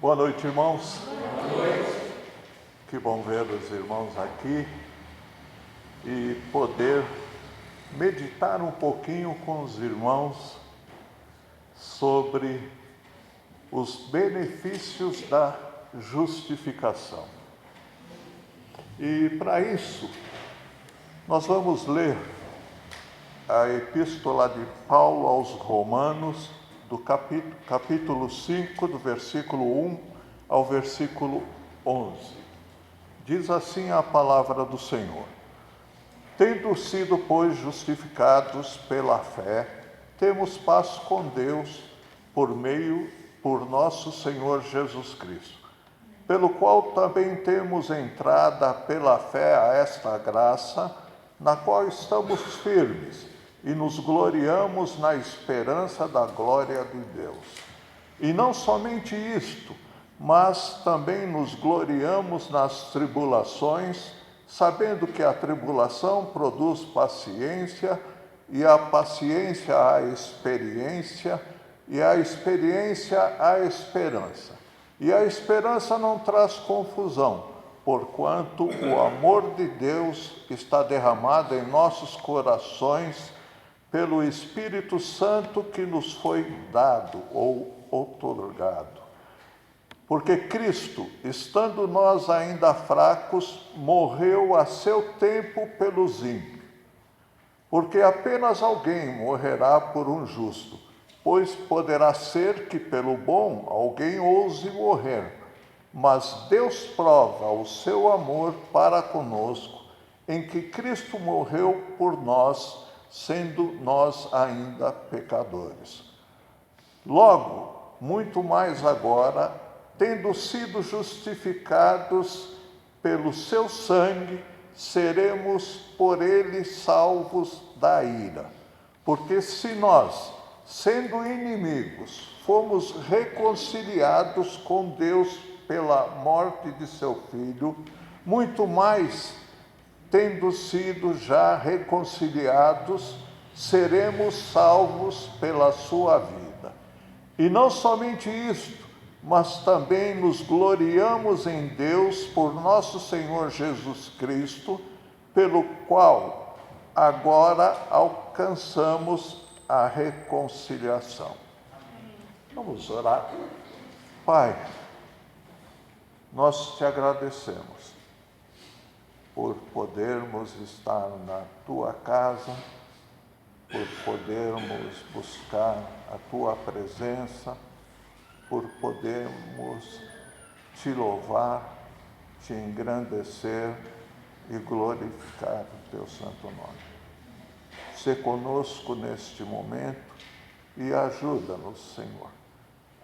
Boa noite, irmãos. Boa noite. Que bom ver os irmãos aqui e poder meditar um pouquinho com os irmãos sobre os benefícios da justificação. E para isso, nós vamos ler a epístola de Paulo aos Romanos, do capítulo 5, do versículo 1 ao versículo 11. Diz assim a palavra do Senhor: Tendo sido, pois, justificados pela fé, temos paz com Deus por nosso Senhor Jesus Cristo, pelo qual também temos entrada pela fé a esta graça, na qual estamos firmes, e nos gloriamos na esperança da glória de Deus. E não somente isto, mas também nos gloriamos nas tribulações, sabendo que a tribulação produz paciência, e a paciência a experiência, e a experiência a esperança. E a esperança não traz confusão, porquanto o amor de Deus está derramado em nossos corações pelo Espírito Santo que nos foi dado ou outorgado. Porque Cristo, estando nós ainda fracos, morreu a seu tempo pelos ímpios. Porque apenas alguém morrerá por um justo, pois poderá ser que pelo bom alguém ouse morrer. Mas Deus prova o seu amor para conosco, em que Cristo morreu por nós, sendo nós ainda pecadores. Logo, muito mais agora, tendo sido justificados pelo seu sangue, seremos por ele salvos da ira. Porque se nós, sendo inimigos, fomos reconciliados com Deus pela morte de seu Filho, muito mais, tendo sido já reconciliados, seremos salvos pela sua vida. E não somente isto, mas também nos gloriamos em Deus por nosso Senhor Jesus Cristo, pelo qual agora alcançamos a reconciliação. Vamos orar. Pai, nós te agradecemos por podermos estar na tua casa, por podermos buscar a tua presença, por podermos te louvar, te engrandecer e glorificar o teu santo nome. Sê conosco neste momento e ajuda-nos, Senhor,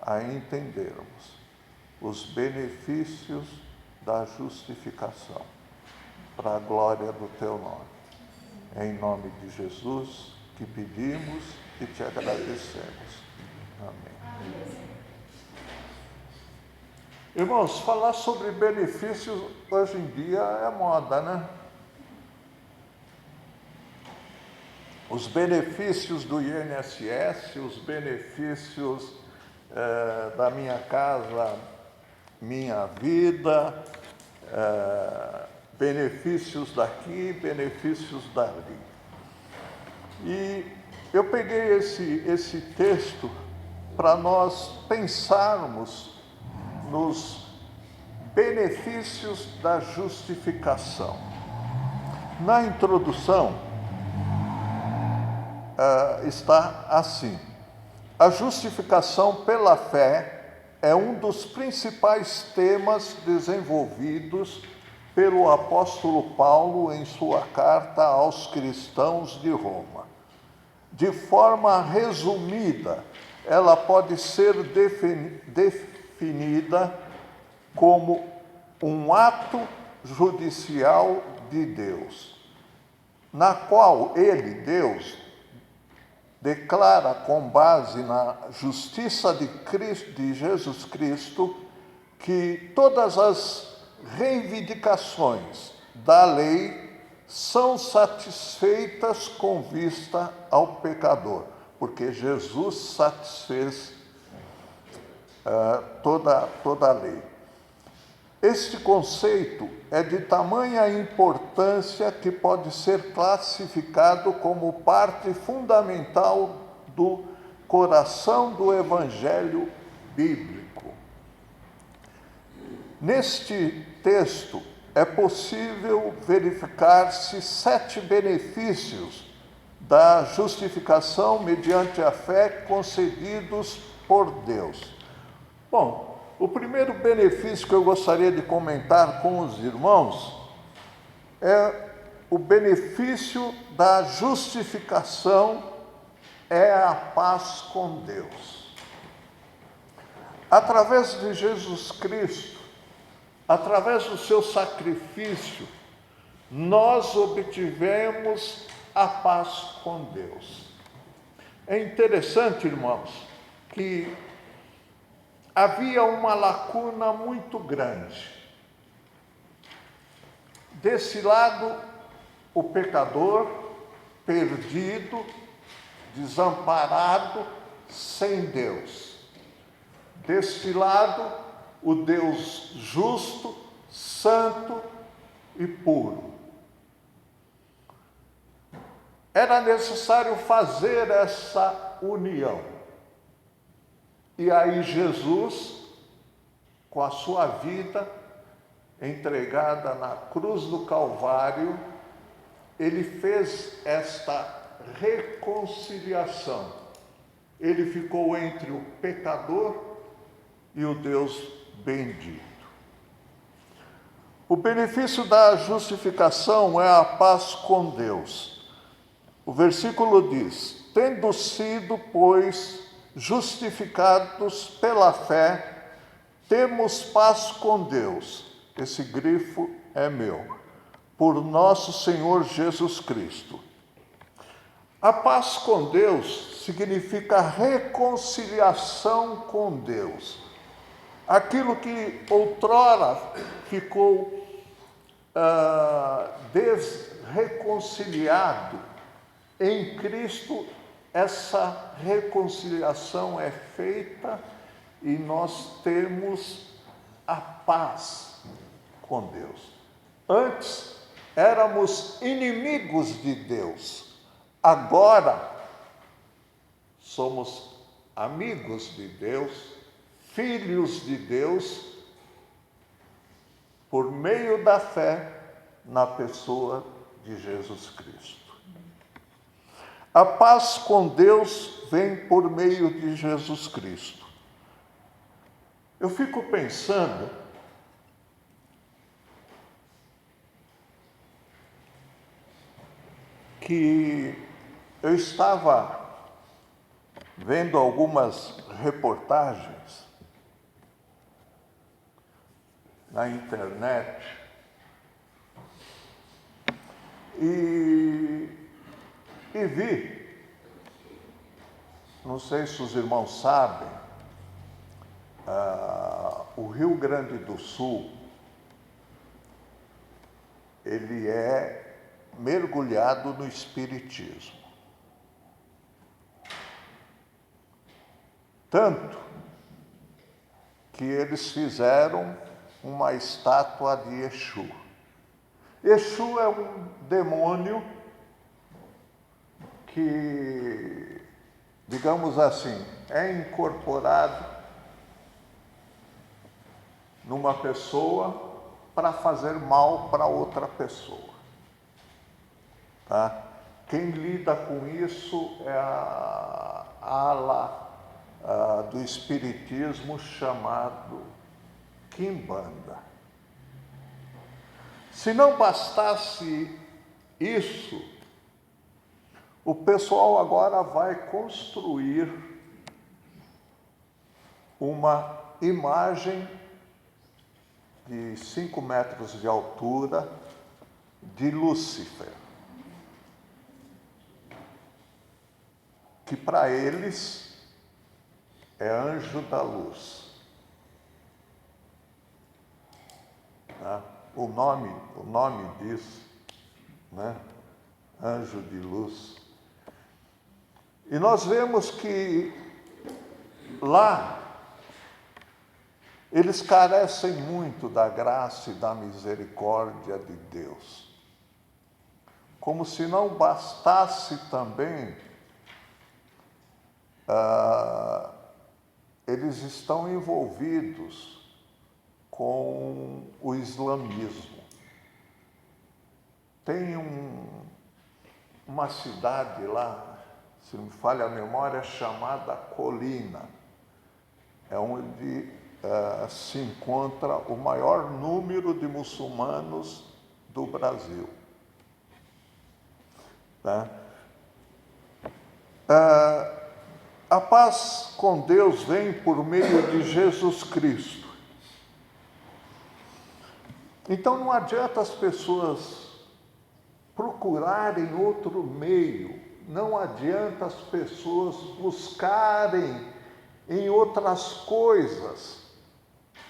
a entendermos os benefícios da justificação, para a glória do teu nome. Em nome de Jesus que pedimos e te agradecemos. Amém. Irmãos, falar sobre benefícios hoje em dia é moda, né? Os benefícios do INSS, os benefícios da Minha Casa Minha Vida, benefícios daqui, benefícios dali. E eu peguei esse texto para nós pensarmos nos benefícios da justificação. Na introdução está assim: a justificação pela fé é um dos principais temas desenvolvidos pelo apóstolo Paulo em sua carta aos cristãos de Roma. De forma resumida, ela pode ser definida como um ato judicial de Deus, na qual ele, Deus, declara com base na justiça de Jesus Cristo que todas as reivindicações da lei são satisfeitas com vista ao pecador, porque Jesus satisfez toda a lei. Este conceito é de tamanha importância que pode ser classificado como parte fundamental do coração do Evangelho bíblico. Neste texto é possível verificar-se 7 benefícios da justificação mediante a fé concedidos por Deus. Bom, o primeiro benefício que eu gostaria de comentar com os irmãos é o benefício da justificação, é a paz com Deus. Através de Jesus Cristo, através do seu sacrifício, nós obtivemos a paz com Deus. É interessante, irmãos, que havia uma lacuna muito grande. Desse lado, o pecador perdido, desamparado, sem Deus. Deste lado, o Deus justo, santo e puro. Era necessário fazer essa união. E aí Jesus, com a sua vida entregada na cruz do Calvário, ele fez esta reconciliação. Ele ficou entre o pecador e o Deus bendito. O benefício da justificação é a paz com Deus. O versículo diz: tendo sido, pois, justificados pela fé, temos paz com Deus. Esse grifo é meu. Por nosso Senhor Jesus Cristo. A paz com Deus significa reconciliação com Deus. Aquilo que outrora ficou desreconciliado, em Cristo, essa reconciliação é feita e nós temos a paz com Deus. Antes, éramos inimigos de Deus. Agora, somos amigos de Deus, filhos de Deus, por meio da fé na pessoa de Jesus Cristo. A paz com Deus vem por meio de Jesus Cristo. Eu fico pensando que eu estava vendo algumas reportagens na internet e vi, não sei se os irmãos sabem, o Rio Grande do Sul, ele é mergulhado no espiritismo. Tanto que eles fizeram uma estátua de Exu. Exu é um demônio que, digamos assim, é incorporado numa pessoa para fazer mal para outra pessoa. Tá? Quem lida com isso é a ala do espiritismo chamado Quimbanda. Se não bastasse isso, o pessoal agora vai construir uma imagem de 5 metros de altura de Lúcifer, que para eles é anjo da luz. Tá? O nome diz, né? Anjo de luz. E nós vemos que lá eles carecem muito da graça e da misericórdia de Deus. Como se não bastasse também, eles estão envolvidos com o islamismo. Tem uma cidade lá, se não me falha a memória, chamada Colina. É onde se encontra o maior número de muçulmanos do Brasil. Tá? A paz com Deus vem por meio de Jesus Cristo. Então não adianta as pessoas procurarem outro meio, não adianta as pessoas buscarem em outras coisas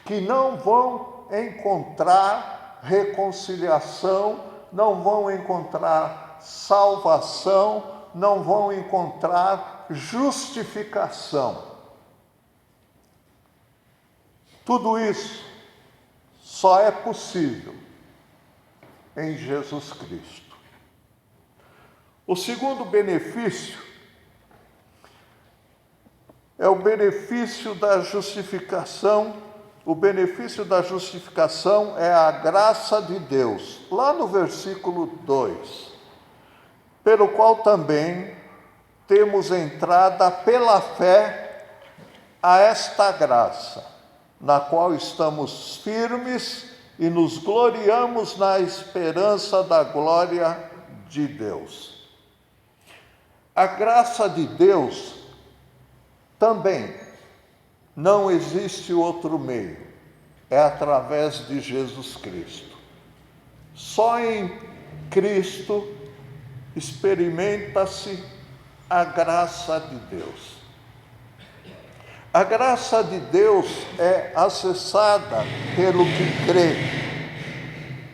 que não vão encontrar reconciliação, não vão encontrar salvação, não vão encontrar justificação. Tudo isso só é possível em Jesus Cristo. O segundo benefício é o benefício da justificação. O benefício da justificação é a graça de Deus. Lá no versículo 2, pelo qual também temos entrada pela fé a esta graça, na qual estamos firmes e nos gloriamos na esperança da glória de Deus. A graça de Deus também não existe outro meio, é através de Jesus Cristo. Só em Cristo experimenta-se a graça de Deus. A graça de Deus é acessada pelo que crê.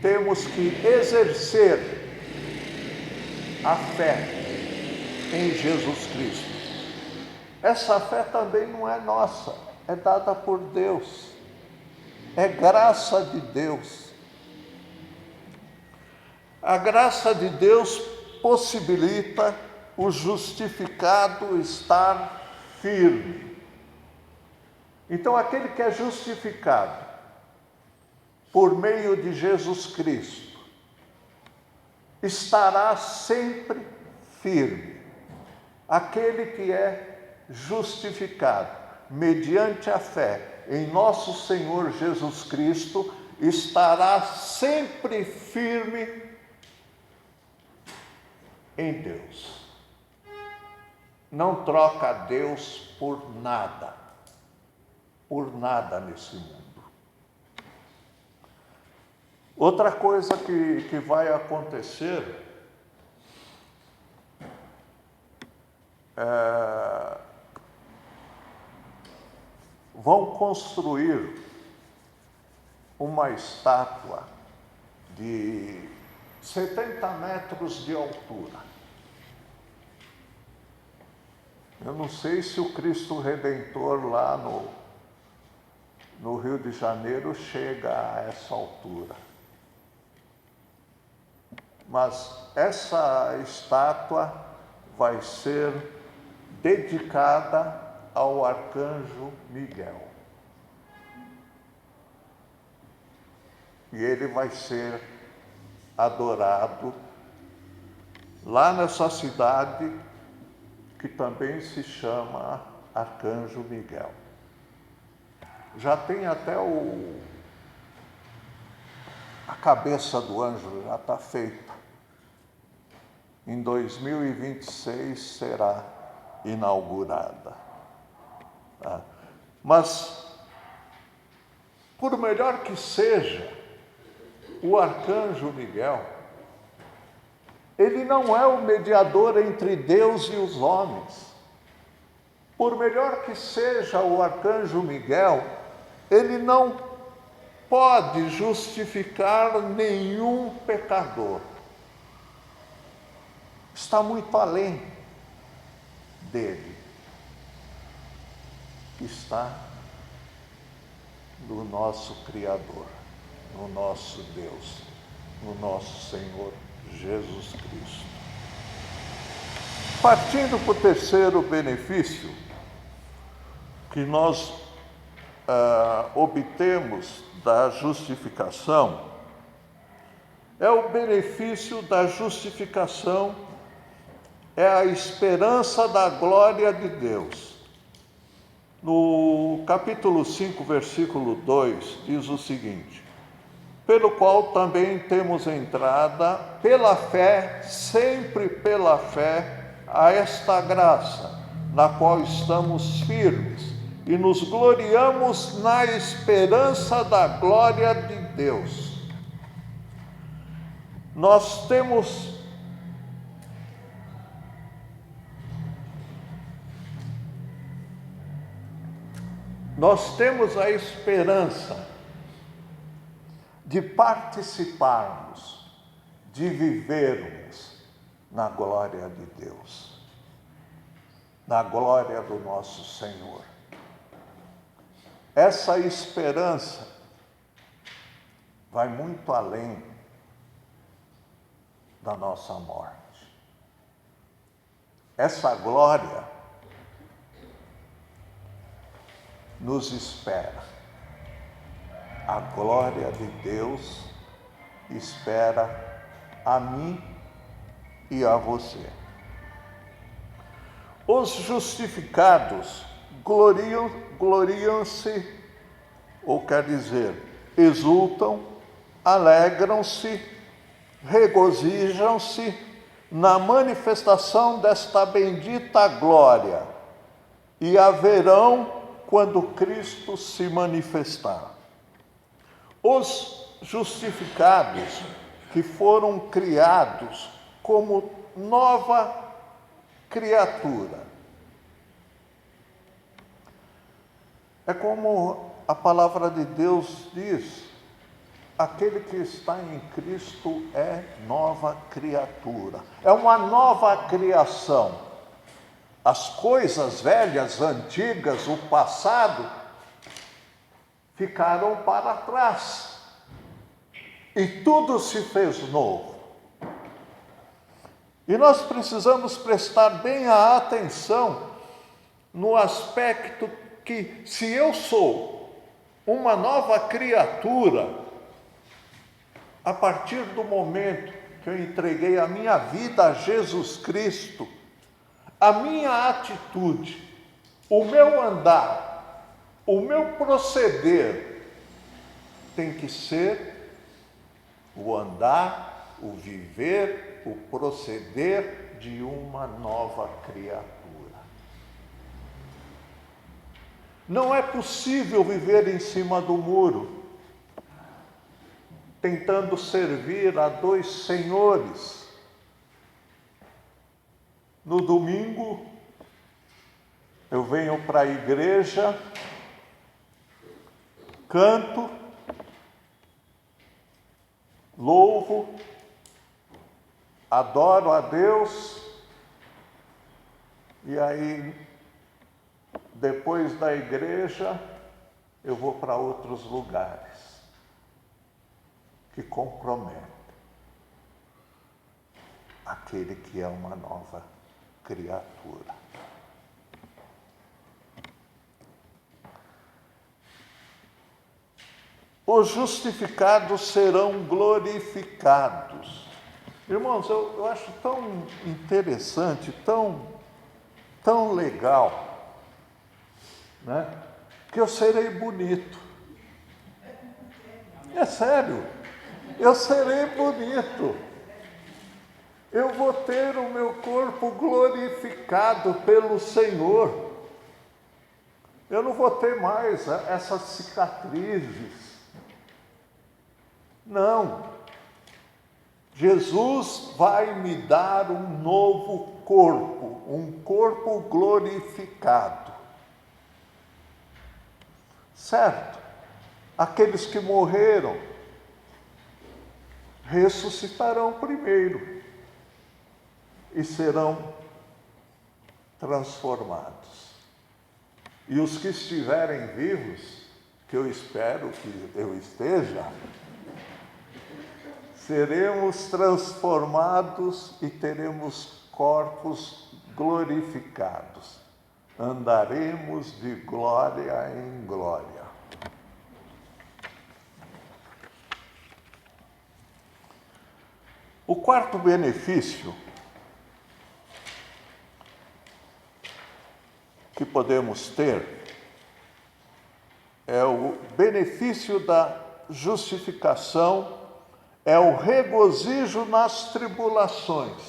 Temos que exercer a fé em Jesus Cristo. Essa fé também não é nossa, é dada por Deus. É graça de Deus. A graça de Deus possibilita o justificado estar firme. Então, aquele que é justificado por meio de Jesus Cristo estará sempre firme. Aquele que é justificado mediante a fé em nosso Senhor Jesus Cristo estará sempre firme em Deus. Não troca Deus por nada nesse mundo. Outra coisa que vai acontecer vão construir uma estátua de 70 metros de altura. Eu não sei se o Cristo Redentor lá no Rio de Janeiro chega a essa altura. Mas essa estátua vai ser dedicada ao arcanjo Miguel. E ele vai ser adorado lá nessa cidade que também se chama Arcanjo Miguel. Já tem até a cabeça do anjo já está feita. Em 2026 será inaugurada. Mas, por melhor que seja o arcanjo Miguel, ele não é o mediador entre Deus e os homens. Por melhor que seja o arcanjo Miguel, ele não pode justificar nenhum pecador. Está muito além dele. Está no nosso Criador, no nosso Deus, no nosso Senhor Jesus Cristo. Partindo para o terceiro benefício que nós obtemos da justificação, é o benefício da justificação, é a esperança da glória de Deus. No capítulo 5, versículo 2, diz o seguinte: pelo qual também temos entrada pela fé, sempre pela fé, a esta graça, na qual estamos firmes e nos gloriamos na esperança da glória de Deus. Nós temos a esperança de participarmos, de vivermos na glória de Deus, na glória do nosso Senhor. Essa esperança vai muito além da nossa morte. Essa glória nos espera. A glória de Deus espera a mim e a você. Os justificados gloriam-se, ou quer dizer, exultam, alegram-se, regozijam-se na manifestação desta bendita glória, e haverão quando Cristo se manifestar. Os justificados que foram criados como nova criatura. É como a palavra de Deus diz: aquele que está em Cristo é nova criatura, é uma nova criação. As coisas velhas, antigas, o passado, ficaram para trás e tudo se fez novo. E nós precisamos prestar bem a atenção no aspecto que, se eu sou uma nova criatura, a partir do momento que eu entreguei a minha vida a Jesus Cristo, a minha atitude, o meu andar, o meu proceder tem que ser o andar, o viver, o proceder de uma nova criatura. Não é possível viver em cima do muro, tentando servir a dois senhores. No domingo, eu venho para a igreja, canto, louvo, adoro a Deus, e aí, depois da igreja, eu vou para outros lugares que comprometem aquele que é uma nova criatura. Os justificados serão glorificados. Irmãos, eu acho tão interessante, tão legal, né? Que eu serei bonito. É sério, eu serei bonito. Eu vou ter o meu corpo glorificado pelo Senhor. Eu não vou ter mais essas cicatrizes. Não. Jesus vai me dar um novo corpo, um corpo glorificado. Certo? Aqueles que morreram ressuscitarão primeiro e serão transformados. E os que estiverem vivos que eu espero que eu esteja, seremos transformados e teremos corpos glorificados. Andaremos de glória em glória. O quarto benefício que podemos ter é o benefício da justificação, é o regozijo nas tribulações.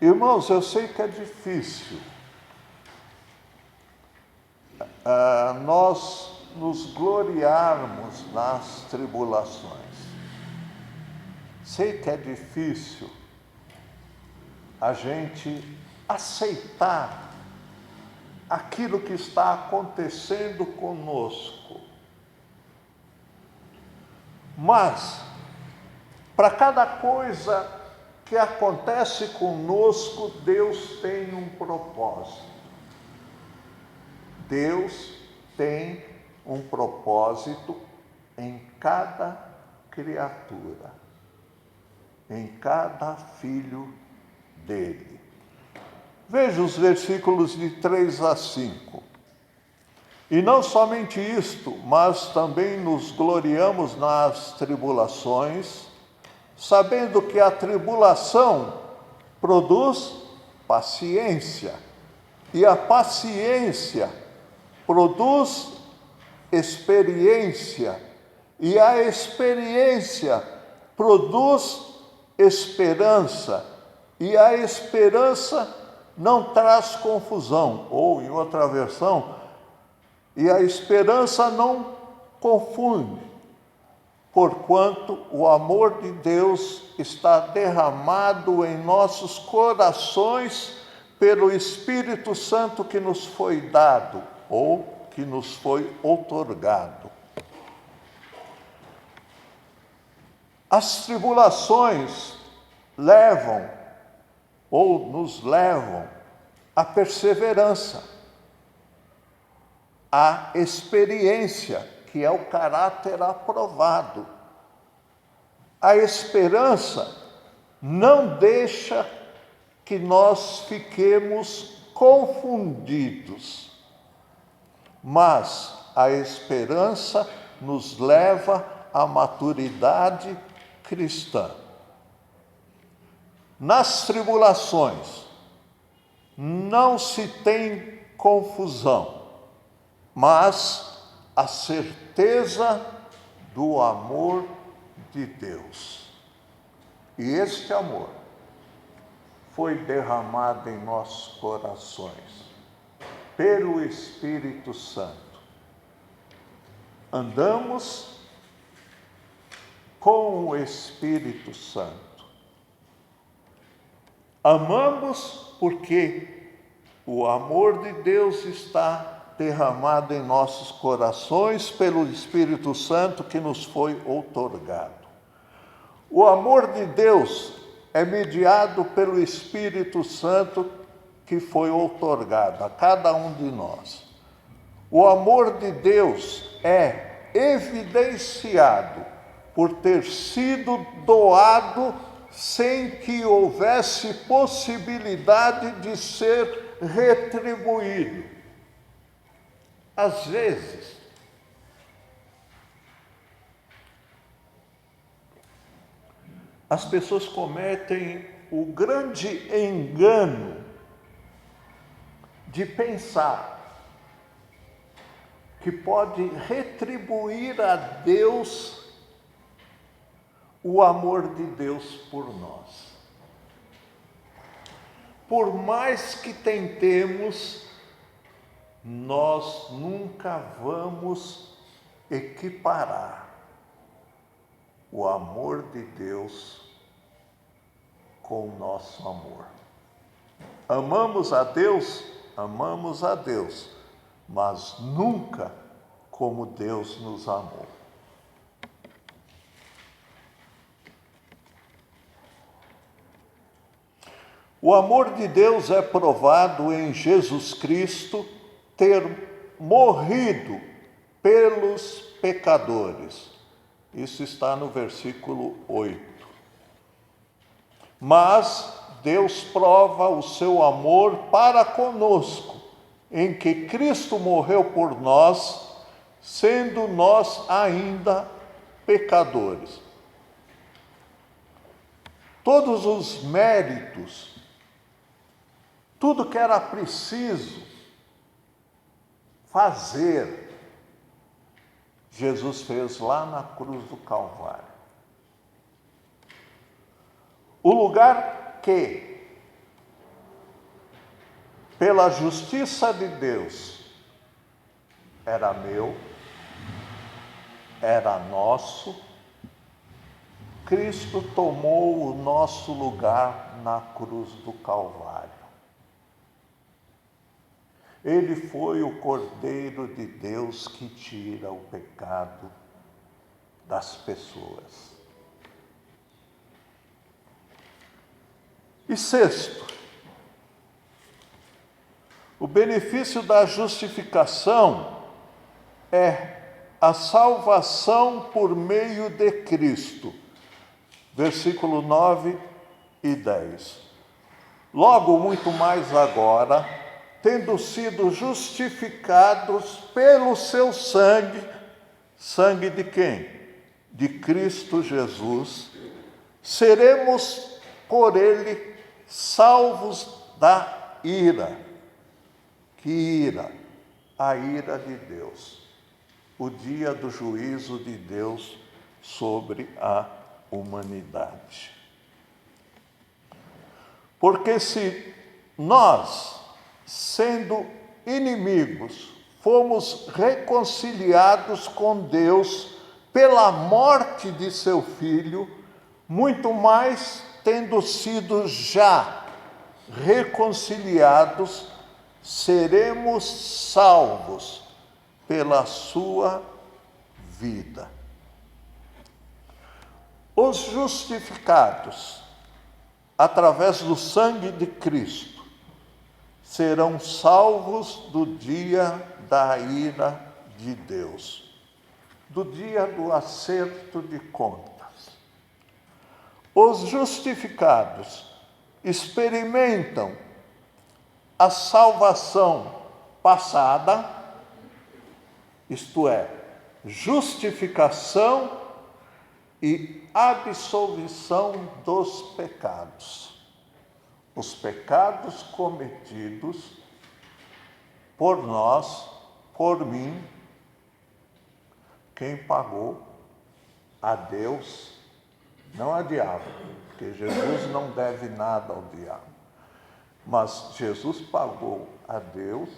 Irmãos, eu sei que é difícil nós nos gloriarmos nas tribulações. Sei que é difícil a gente aceitar aquilo que está acontecendo conosco. Mas, para cada coisa que acontece conosco, Deus tem um propósito. Deus tem um propósito em cada criatura, em cada filho dele. Veja os versículos de 3 a 5. E não somente isto, mas também nos gloriamos nas tribulações, sabendo que a tribulação produz paciência, e a paciência produz experiência, e a experiência produz esperança, e a esperança não traz confusão, ou em outra versão, e a esperança não confunde, porquanto o amor de Deus está derramado em nossos corações pelo Espírito Santo que nos foi dado, ou que nos foi outorgado. As tribulações levam, ou nos levam, à perseverança, à experiência, que é o caráter aprovado. A esperança não deixa que nós fiquemos confundidos, mas a esperança nos leva à maturidade cristã. Nas tribulações não se tem confusão, mas a certeza do amor de Deus. E este amor foi derramado em nossos corações pelo Espírito Santo. Andamos com o Espírito Santo. Amamos porque o amor de Deus está derramado em nossos corações pelo Espírito Santo que nos foi outorgado. O amor de Deus é mediado pelo Espírito Santo que foi outorgado a cada um de nós. O amor de Deus é evidenciado por ter sido doado sem que houvesse possibilidade de ser retribuído. Às vezes, as pessoas cometem o grande engano de pensar que pode retribuir a Deus o amor de Deus por nós. Por mais que tentemos, nós nunca vamos equiparar o amor de Deus com o nosso amor. Amamos a Deus, mas nunca como Deus nos amou. O amor de Deus é provado em Jesus Cristo ter morrido pelos pecadores. Isso está no versículo 8. Mas Deus prova o seu amor para conosco, em que Cristo morreu por nós, sendo nós ainda pecadores. Todos os méritos, tudo que era preciso fazer, Jesus fez lá na cruz do Calvário. O lugar que, pela justiça de Deus, era meu, era nosso, Cristo tomou o nosso lugar na cruz do Calvário. Ele foi o Cordeiro de Deus que tira o pecado das pessoas. E sexto, o benefício da justificação é a salvação por meio de Cristo. Versículo 9 e 10. Logo, muito mais agora, tendo sido justificados pelo seu sangue, sangue de quem? De Cristo Jesus, seremos por ele salvos da ira. Que ira? A ira de Deus. O dia do juízo de Deus sobre a humanidade. Porque se nós, sendo inimigos, fomos reconciliados com Deus pela morte de seu Filho, muito mais, tendo sido já reconciliados, seremos salvos pela sua vida. Os justificados, através do sangue de Cristo, serão salvos do dia da ira de Deus, do dia do acerto de contas. Os justificados experimentam a salvação passada, isto é, justificação e absolvição dos pecados. Os pecados cometidos por nós, por mim, quem pagou? A Deus, não a diabo, porque Jesus não deve nada ao diabo. Mas Jesus pagou a Deus,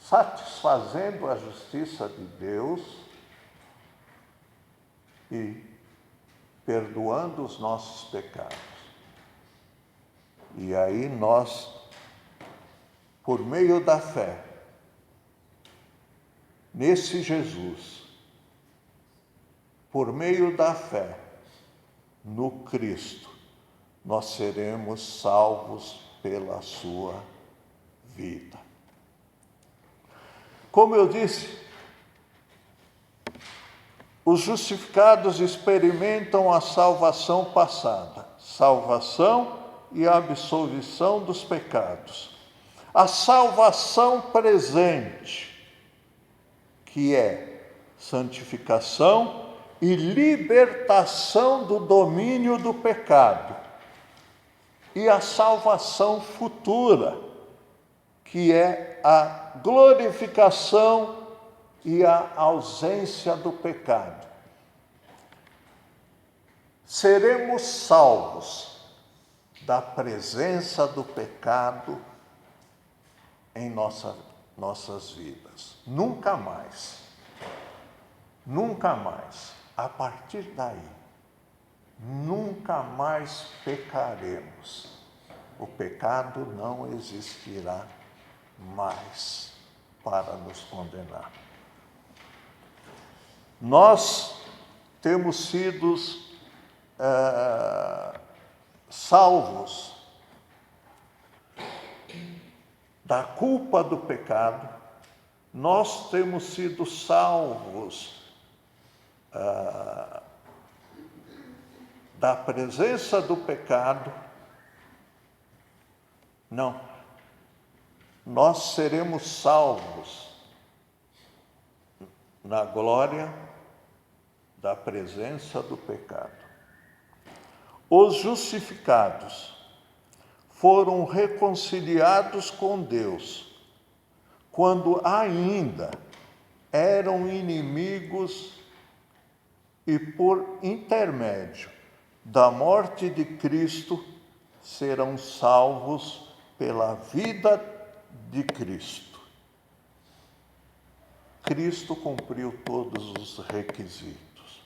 satisfazendo a justiça de Deus e perdoando os nossos pecados. E aí nós, por meio da fé, nesse Jesus, por meio da fé no Cristo, nós seremos salvos pela sua vida. Como eu disse, os justificados experimentam a salvação passada, salvação e a absolvição dos pecados. A salvação presente, que é santificação e libertação do domínio do pecado. E a salvação futura, que é a glorificação e a ausência do pecado. Seremos salvos da presença do pecado em nossas vidas. Nunca mais. Nunca mais. A partir daí, nunca mais pecaremos. O pecado não existirá mais para nos condenar. Nós temos sido salvos da culpa do pecado, nós temos sido salvos da presença do pecado. Não, nós seremos salvos na glória da presença do pecado. Os justificados foram reconciliados com Deus quando ainda eram inimigos e por intermédio da morte de Cristo serão salvos pela vida de Cristo. Cristo cumpriu todos os requisitos.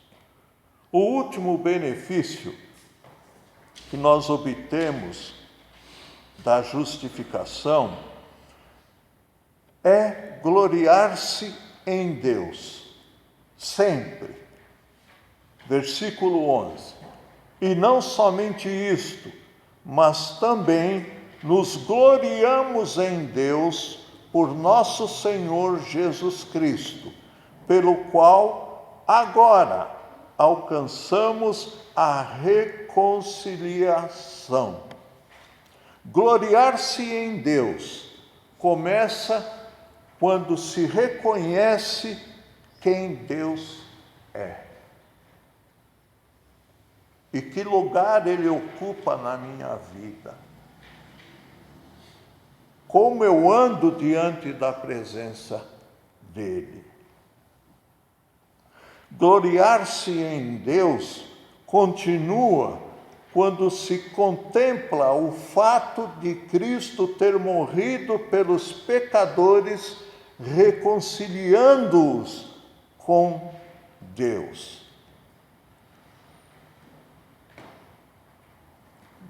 O último benefício que nós obtemos da justificação é gloriar-se em Deus, sempre. Versículo 11. E não somente isto, mas também nos gloriamos em Deus por nosso Senhor Jesus Cristo, pelo qual agora alcançamos a reconciliação. Gloriar-se em Deus começa quando se reconhece quem Deus é. E que lugar Ele ocupa na minha vida. Como eu ando diante da presença dEle. Gloriar-se em Deus continua quando se contempla o fato de Cristo ter morrido pelos pecadores, reconciliando-os com Deus.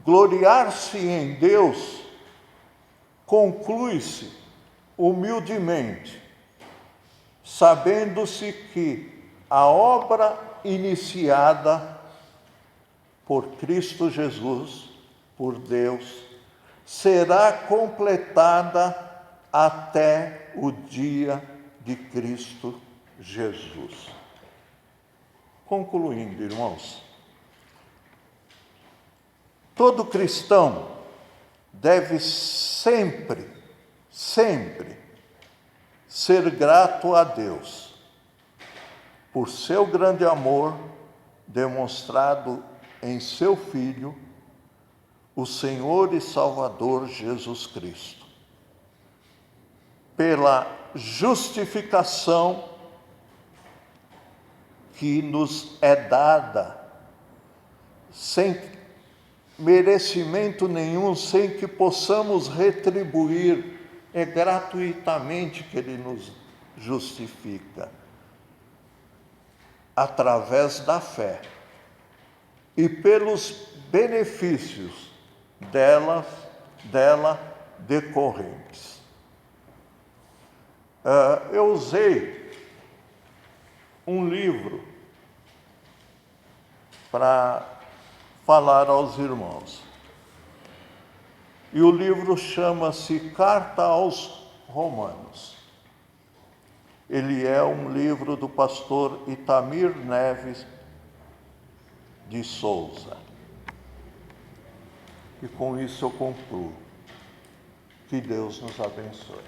Gloriar-se em Deus conclui-se humildemente, sabendo-se que a obra iniciada por Cristo Jesus, por Deus, será completada até o dia de Cristo Jesus. Concluindo, irmãos, todo cristão deve sempre ser grato a Deus por seu grande amor demonstrado em seu Filho, o Senhor e Salvador Jesus Cristo, pela justificação que nos é dada, sem merecimento nenhum, sem que possamos retribuir, é gratuitamente que Ele nos justifica, através da fé e pelos benefícios dela decorrentes. Eu usei um livro para falar aos irmãos. E o livro chama-se Carta aos Romanos. Ele é um livro do pastor Itamir Neves de Souza. E com isso eu concluo. Que Deus nos abençoe.